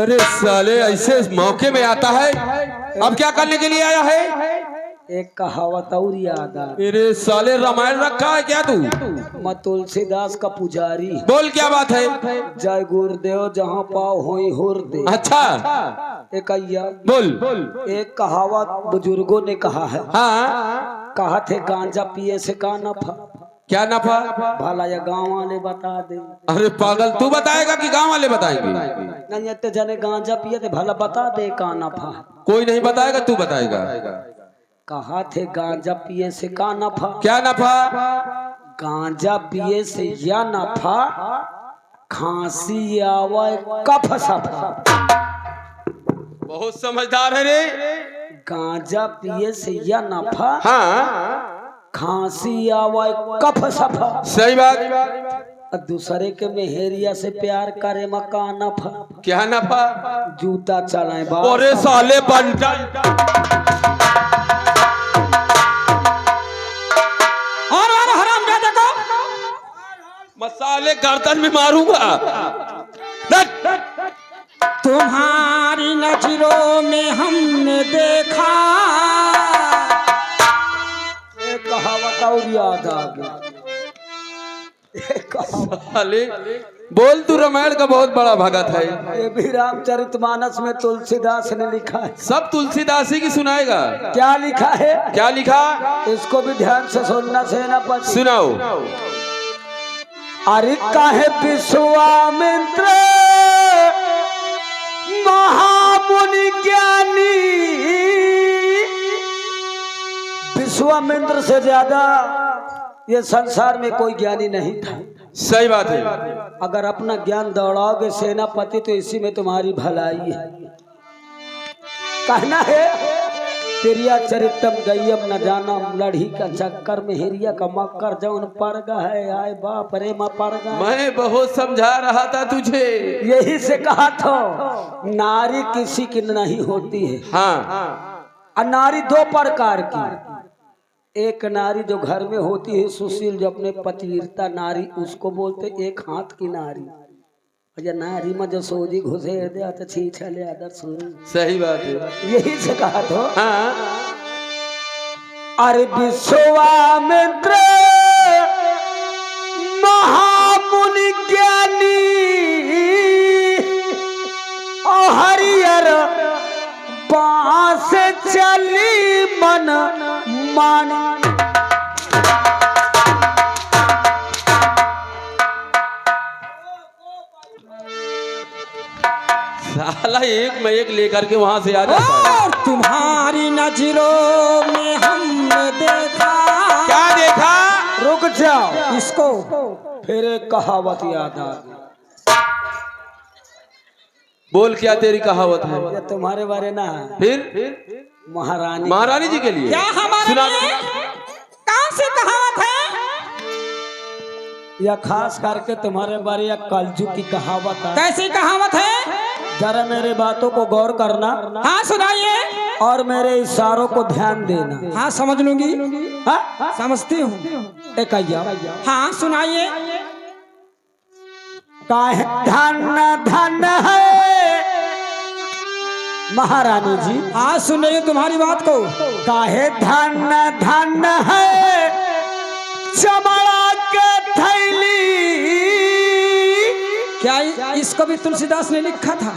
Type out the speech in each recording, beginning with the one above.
अरे साले ऐसे मौके में आता है, अब क्या करने के लिए आया है? एक कहावत और याद आ। अरे साले रामायण रखा है क्या तू? मैं तुलसीदास का पुजारी। बोल क्या बात है? जय गुरुदेव जहाँ पाओ होई हुरदे। अच्छा एक अय्या बोल। एक कहावत बुजुर्गों ने कहा है। हाँ कहा थे गांजा पिए से का नफा। क्या नफा? भला या गाँव वाले बता दे। अरे पागल, तू बताएगा कि गांव वाले बताएंगे? नहीं इतने जने गांजा पिए थे, भला बता दे का नफा। कोई नहीं बताएगा, तू बताएगा। कहा थे गांजा पिए से का नफा। क्या नफा? गांजा पिए से या नफा खांसी आवे कफ सफा। बहुत समझदार है रे। गांजा पिए से या नफा हाँ खांसी आवे कफ सफा। सही बात। दूसरे के मेहरिया से प्यार करे मका नफा। क्या नफा? जूता चलाए बा। अरे साले बंटा, मसाले गर्दन में मारूंगा। तुम्हारी नजरों में हमने देखा। एक कहावत और याद आ गई। साले बोल, तू रामायण का बहुत बड़ा भगत है। ये भी रामचरितमानस में तुलसीदास ने लिखा है। सब तुलसीदास ही की सुनाएगा? क्या लिखा है? क्या लिखा? इसको भी ध्यान से सुनना सेनापति। सुनाओ। अरे काहे विश्वामित्र महामुनि ज्ञानी। विश्वामित्र से ज्यादा ये संसार में कोई ज्ञानी नहीं था। सही बात है। अगर अपना ज्ञान दौड़ाओगे सेनापति तो इसी में तुम्हारी भलाई है। कहना है तेरिया चरितम गयम न जानम लड़ी का चक्कर में हिरिया का मक्कर जौन परगा है। आए बाप रे माँ परगा। मैं बहुत समझा रहा था तुझे। यही से कहा था नारी किसी की नहीं होती है। हाँ नारी दो प्रकार की। एक नारी जो घर में होती है सुशील, जो अपने पतिव्रता नारी उसको बोलते। एक हाथ की नारी या नारी में जो सोजी घुसे दे तो छी छले आदर सुन। सही बात है। यही से कहा तो। हाँ अरे विश्वामित्र महामुनि ज्ञानी और हरियर बांस चली मन मानी। साला एक में एक लेकर के वहां से आ जाता है। और तुम्हारी नजरों में हमने देखा। क्या देखा? रुक जाओ, इसको फिर एक कहावत याद आ गई। बोल क्या तेरी कहावत है? ये तुम्हारे बारे ना है। फिर महारानी। महारानी जी के लिए क्या हमारे सुना? कौन सी कहावत है? या खास करके तुम्हारे बारे या कलजू की कहावत है। कैसी कहावत है? जरा मेरे बातों को गौर करना। हाँ सुनाइए। और मेरे इशारों को ध्यान देना। हाँ समझ लूंगी। हाँ समझती हूँ। एक हाँ सुनाइए। काहे धन धन है महारानी जी। हाँ सुनिए तुम्हारी बात को। काहे धन धन है चमड़ा के थैली। क्या इसको भी तुलसीदास ने लिखा था?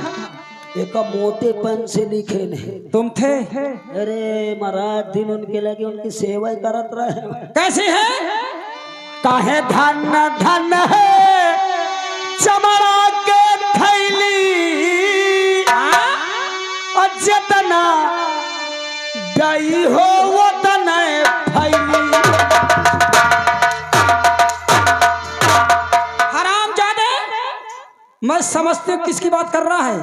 एक मोटे पेन से लिखे नहीं। तुम थे? अरे महाराज दिन उनके लगे उनकी सेवा करत रहे। कैसी है? काहे धन धन है चमड़ा के थैली और जतना दई हो वो तना फैली। हरामजादे, मैं समझती हूँ किसकी बात कर रहा है।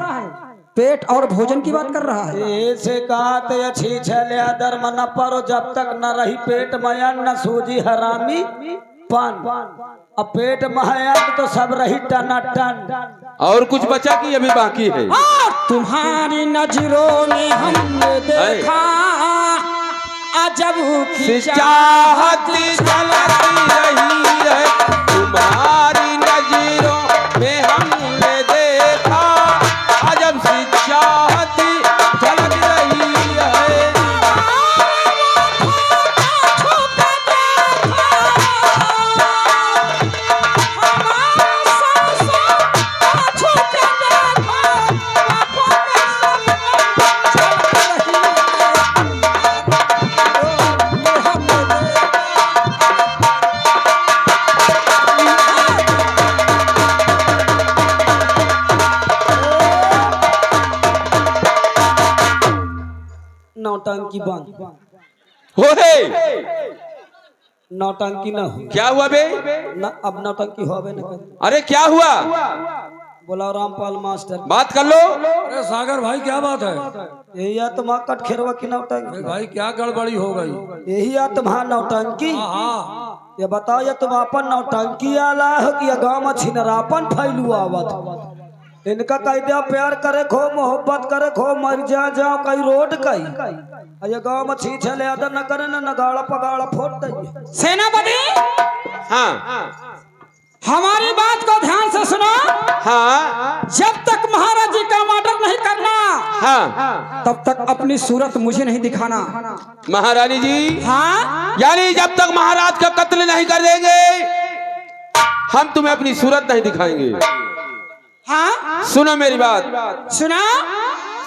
पेट और भोजन की बात कर रहा है। ऐसे कहा तो अच्छी छले धर्म न परो जब तक न रही पेट मया न सूजी हरामी पान। अब पेट महाया तो सब रही टना टन। और कुछ बचा कि अभी बाकी है? तुम्हारी नजरों में हमने देखा अजब की चाहत जलती रही है। तुम्हारी नजरों में हमने देखा अजब सी नौटंकी बंद। हो है नौटंकी न हो। क्या हुआ बे? न अब नौटंकी होवे न करे। अरे क्या हुआ? बोला रामपाल मास्टर बात कर लो। अरे सागर भाई क्या बात है? यही आत्मा कट खेरवा की नौटंकी। अरे भाई क्या गड़बड़ी हो गई? यही आत्मा नौटंकी। हाँ ये बताओ ये तुम अपन नौटंकी आला है कि ये गाँव में छिनरापन फैलू आवत? इनका कह दिया प्यार करे खो मोहब्बत करे खो मर जाओ कई रोड कई ये गाँव में छी छले अदर न करे न गाड़ा पगाड़ा फोड़ दे। सेनापति हाँ हमारी बात को ध्यान से सुनो। हाँ जब तक महाराज जी का मर्डर नहीं करना हाँ तब तक अपनी सूरत मुझे नहीं दिखाना। महारानी जी, हाँ यानी जब तक महाराज का कत्ल नहीं कर देंगे हम तुम्हें अपनी सूरत नहीं दिखाएंगे। हाँ सुनो मेरी बात। सुना।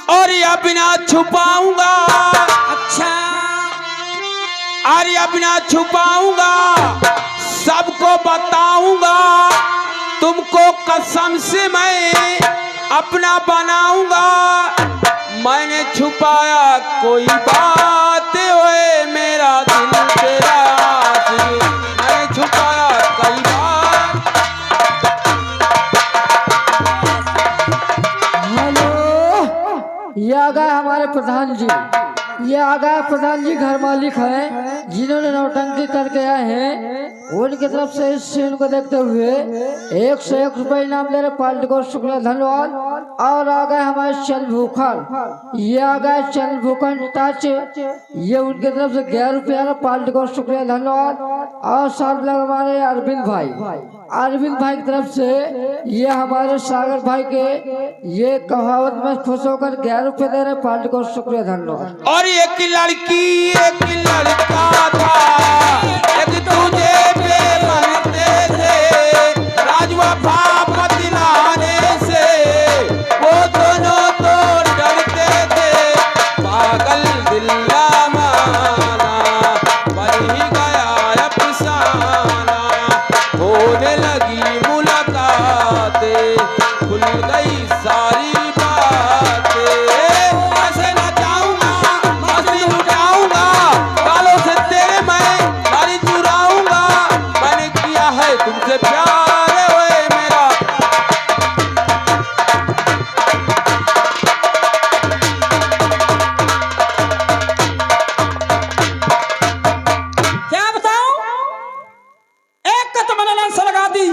और या बिना छुपाऊंगा, अच्छा अरे बिना छुपाऊंगा सबको बताऊंगा, तुमको कसम से मैं अपना बनाऊंगा। मैंने छुपाया कोई बात ओए मेरा दिल तेरा दिल, मैंने छुपाया कई बार। हेलो, ये आ गए हमारे प्रधान जी। ये आ गए प्रधान जी, घर मालिक है जिन्होंने नौटंकी करके आए हैं। उनकी तरफ से इस सीन को देखते हुए 101 रुपए इनाम दे रहे पार्टी को, शुक्रिया धन्यवाद। और आ गए हमारे चल भूखन, ये आ गए चल भूखन टच, ये उनकी तरफ से 11 रुपया पार्टी को, शुक्रिया धन्यवाद। और साथ लग हमारे अरविंद भाई की तरफ से ये हमारे सागर भाई के ये कहावत में खुश होकर 11 रुपये दे रहे पार्टी को, शुक्रिया धन्यवाद। और एक लड़की एक लड़का था, एक तुझे पे बनते थे, राजवा भाप दिलाने से वो दोनों तो डरते थे। पागल दिल माना बन ही गया अफसाना, होने लगी मुलाकातें, खुल गई सारी बातें। ऐसे न जाऊंगा मस्ती उठाऊंगा, गालों से तेरे मैं गाली चुराऊंगा। मैंने किया है तुमसे प्यार ओए मेरा। क्या बताऊं? एक का तो मैंने लाइन से लगा दी,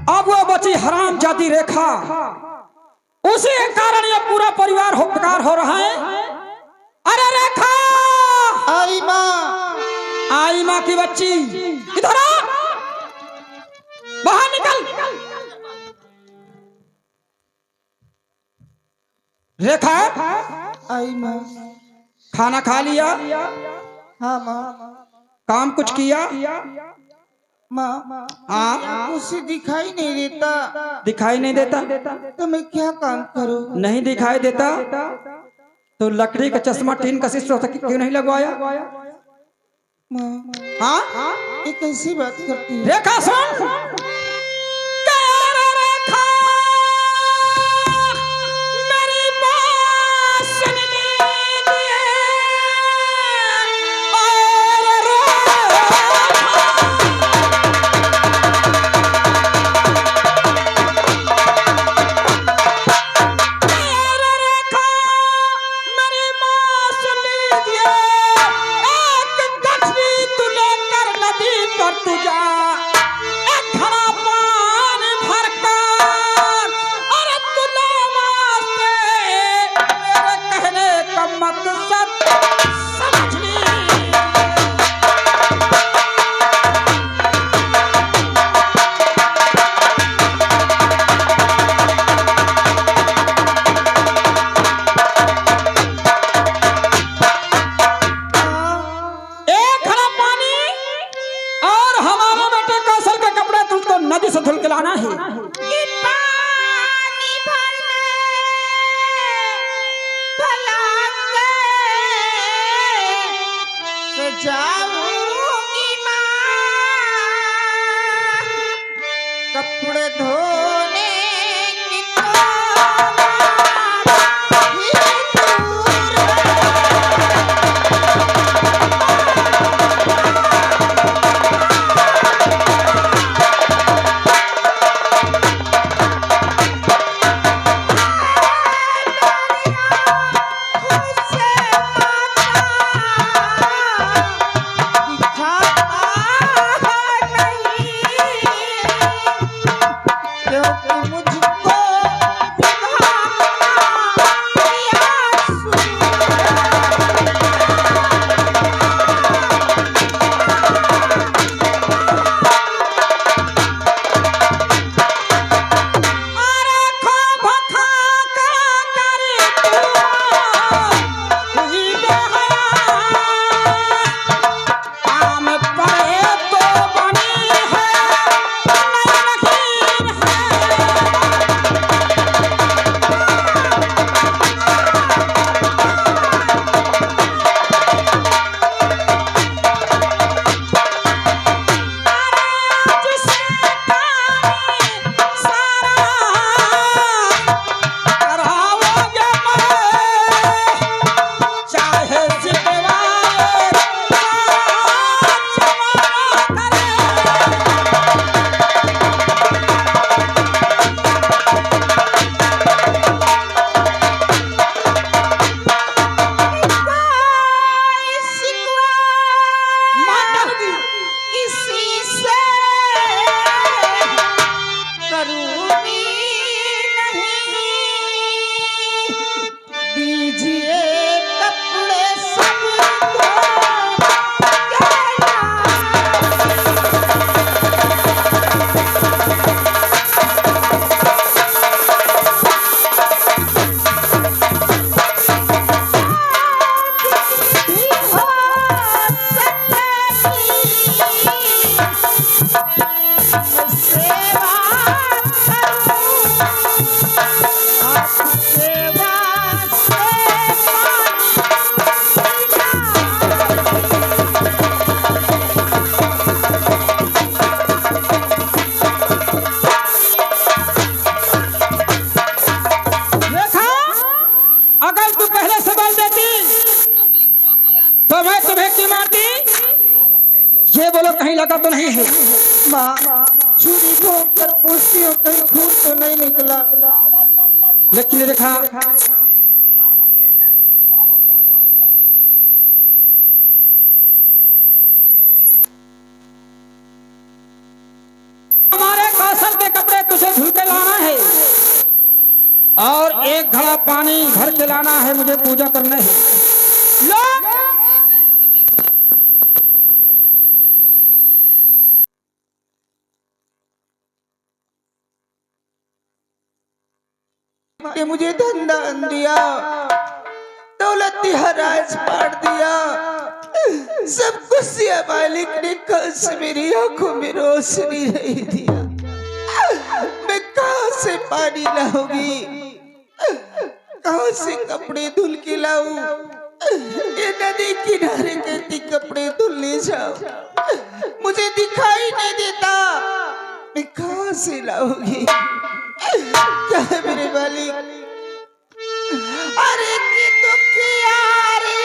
अब वो बची हराम जाती रेखा। उसी के कारण ये पूरा परिवार हो बेकार हो रहा है। अरे रेखा, आई माँ की बच्ची, इधर आ, बाहर निकल। रेखा, आई माँ। खाना खा लिया? हाँ माँ। काम कुछ किया? माँ हाँ, उसे दिखाई नहीं देता, दिखाई नहीं देता तो मैं क्या काम करूँ? नहीं दिखाई देता तो लकड़ी का चश्मा टीन का शीशा क्यों नहीं लगवाया? माँ हाँ ये कैसी बात करती है? रेखा सुन, रेखा मेरी बात सुन लीजिए। और रेखा मेरी बात सुन लीजिए। एक गठरी तू लेकर नदी पर तू जा, एक घड़ा पानी भर कर, अरे तू वास्ते मेरे कहने का मकसद समझ ली। एक घड़ा पानी और हमारे बेटे कौशल के कपड़े तुमको नदी से धुल के लाना है। पानी भरने भलांगे से जाऊंगी माँ, कपड़े धोने की तो ही दूर है। क्योंकि मुझको भिखाना प्यासू अरे खो भखा का करे तू ही बेहया काम परे तो बनी है नहीं है जिसे पानी सारा कराओगे मैं चाहे जितवाए क्षमा करे कोई शिकवा किसी से करूँगी नहीं दीजिए कपड़े सबको देखा अगर तू पहले से बोल देती तो मैं तुम्हें क्यों मारती ये बोलो कहीं लगा तो नहीं है माँ छुरी घोंक कर पूछती हूँ कहीं खून तो नहीं निकला लेकिन देखा हमारे कौशल के कपड़े तुझे धुल के लाना है और एक घड़ा पानी भर के लाना है मुझे पूजा करना है लो कि मुझे धन दान दिया दौलत हराज पाड़ दिया सब कुछ दिया मालिक ने कल से मेरी आंखों में रोशनी नहीं दिया मैं कहाँ से पानी लाऊंगी कहाँ से कपड़े धुल के लाऊं ये नदी किनारे कहती कपड़े धुलने जाओ मुझे दिखाई नहीं देता मैं कहाँ से लाऊंगी क्या है मेरे मालिक अरे की दुखिया रे